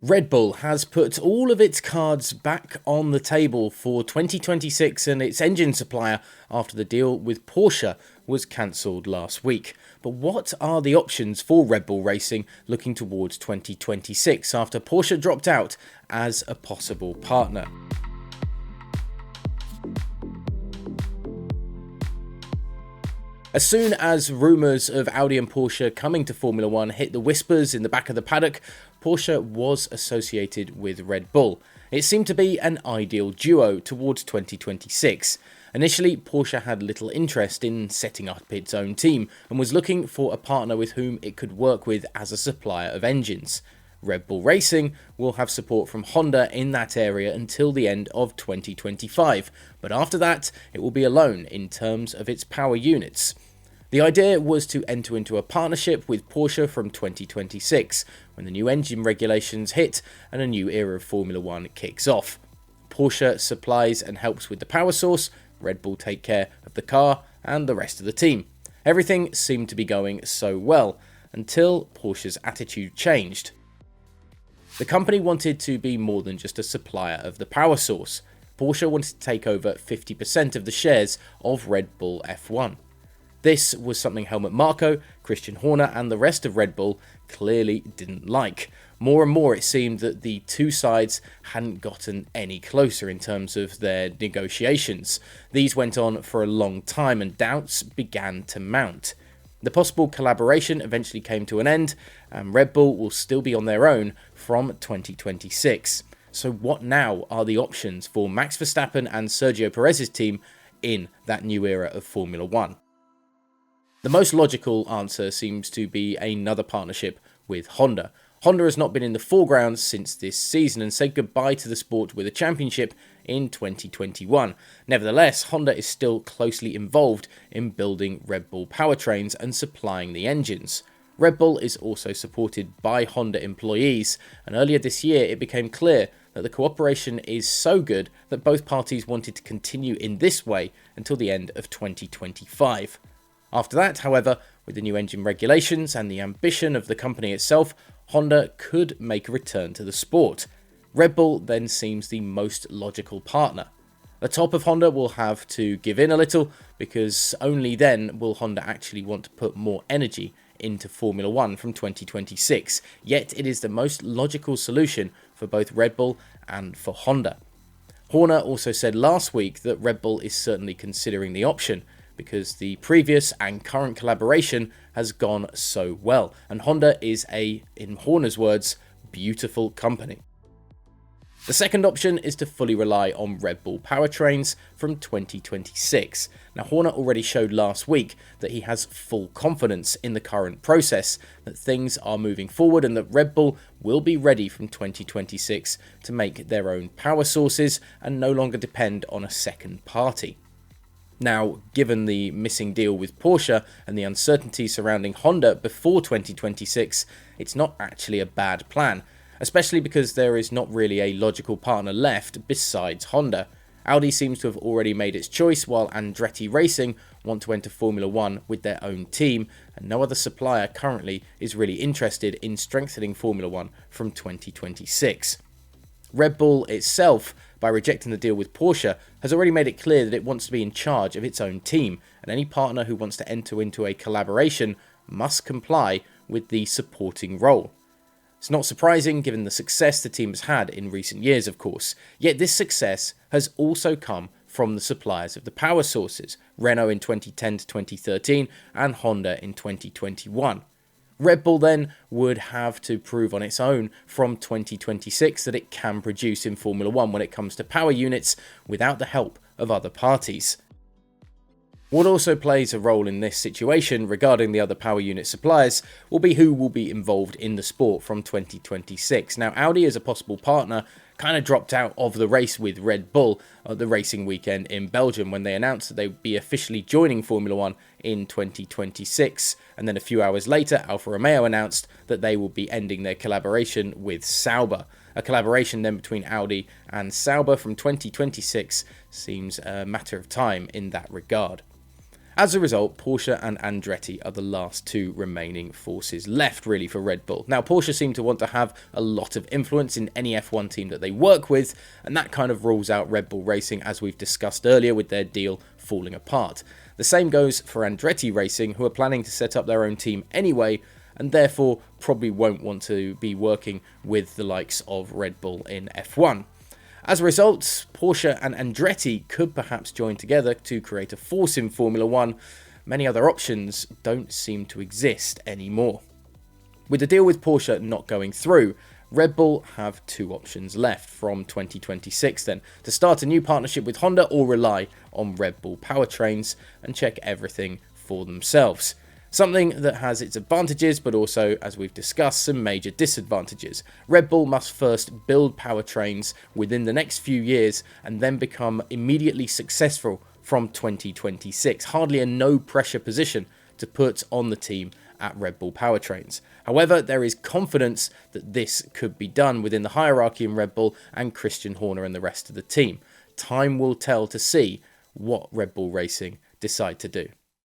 Red Bull has put all of its cards back on the table for 2026 and its engine supplier after the deal with Porsche was cancelled last week. But what are the options for Red Bull Racing looking towards 2026 after Porsche dropped out as a possible partner? As soon as rumours of Audi and Porsche coming to Formula 1 hit the whispers in the back of the paddock, Porsche was associated with Red Bull. It seemed to be an ideal duo towards 2026. Initially, Porsche had little interest in setting up its own team and was looking for a partner with whom it could work with as a supplier of engines. Red Bull Racing will have support from Honda in that area until the end of 2025, but after that it will be alone in terms of its power units. The idea was to enter into a partnership with Porsche from 2026, when the new engine regulations hit and a new era of Formula 1 kicks off. Porsche supplies and helps with the power source, Red Bull take care of the car and the rest of the team. Everything seemed to be going so well, until Porsche's attitude changed. The company wanted to be more than just a supplier of the power source. Porsche wanted to take over 50% of the shares of Red Bull F1. This was something Helmut Marko, Christian Horner and the rest of Red Bull clearly didn't like. More and more it seemed that the two sides hadn't gotten any closer in terms of their negotiations. These went on for a long time and doubts began to mount. The possible collaboration eventually came to an end, and Red Bull will still be on their own from 2026. So what now are the options for Max Verstappen and Sergio Perez's team in that new era of Formula 1? The most logical answer seems to be another partnership with Honda. Honda has not been in the foreground since this season and said goodbye to the sport with a championship in 2021. Nevertheless, Honda is still closely involved in building Red Bull powertrains and supplying the engines. Red Bull is also supported by Honda employees, and earlier this year it became clear that the cooperation is so good that both parties wanted to continue in this way until the end of 2025. After that, however, with the new engine regulations and the ambition of the company itself, Honda could make a return to the sport. Red Bull then seems the most logical partner. The top of Honda will have to give in a little, because only then will Honda actually want to put more energy into Formula 1 from 2026, yet it is the most logical solution for both Red Bull and for Honda. Horner also said last week that Red Bull is certainly considering the option, because the previous and current collaboration has gone so well, and Honda is in Horner's words, beautiful company. The second option is to fully rely on Red Bull powertrains from 2026. Now, Horner already showed last week that he has full confidence in the current process, that things are moving forward and that Red Bull will be ready from 2026 to make their own power sources and no longer depend on a second party. Now, given the missing deal with Porsche and the uncertainty surrounding Honda before 2026, it's not actually a bad plan, especially because there is not really a logical partner left besides Honda. Audi seems to have already made its choice, while Andretti Racing want to enter Formula 1 with their own team, and no other supplier currently is really interested in strengthening Formula 1 from 2026. Red Bull itself, by rejecting the deal with Porsche, has already made it clear that it wants to be in charge of its own team, and any partner who wants to enter into a collaboration must comply with the supporting role. It's not surprising given the success the team has had in recent years, of course, yet this success has also come from the suppliers of the power sources, Renault in 2010 to 2013 and Honda in 2021. Red Bull then would have to prove on its own from 2026 that it can produce in Formula 1 when it comes to power units without the help of other parties. What also plays a role in this situation regarding the other power unit suppliers will be who will be involved in the sport from 2026. Now, Audi as a possible partner kind of dropped out of the race with Red Bull at the racing weekend in Belgium when they announced that they would be officially joining Formula 1 in 2026, and then a few hours later Alfa Romeo announced that they will be ending their collaboration with Sauber. A collaboration then between Audi and Sauber from 2026 seems a matter of time in that regard. As a result, Porsche and Andretti are the last two remaining forces left, really, for Red Bull. Now, Porsche seem to want to have a lot of influence in any F1 team that they work with, and that kind of rules out Red Bull Racing, as we've discussed earlier, with their deal falling apart. The same goes for Andretti Racing, who are planning to set up their own team anyway, and therefore probably won't want to be working with the likes of Red Bull in F1. As a result, Porsche and Andretti could perhaps join together to create a force in Formula 1. Many other options don't seem to exist anymore. With the deal with Porsche not going through, Red Bull have two options left from 2026 then, to start a new partnership with Honda or rely on Red Bull Powertrains and check everything for themselves. Something that has its advantages, but also, as we've discussed, some major disadvantages. Red Bull must first build powertrains within the next few years and then become immediately successful from 2026. Hardly a no-pressure position to put on the team at Red Bull Powertrains. However, there is confidence that this could be done within the hierarchy in Red Bull and Christian Horner and the rest of the team. Time will tell to see what Red Bull Racing decide to do.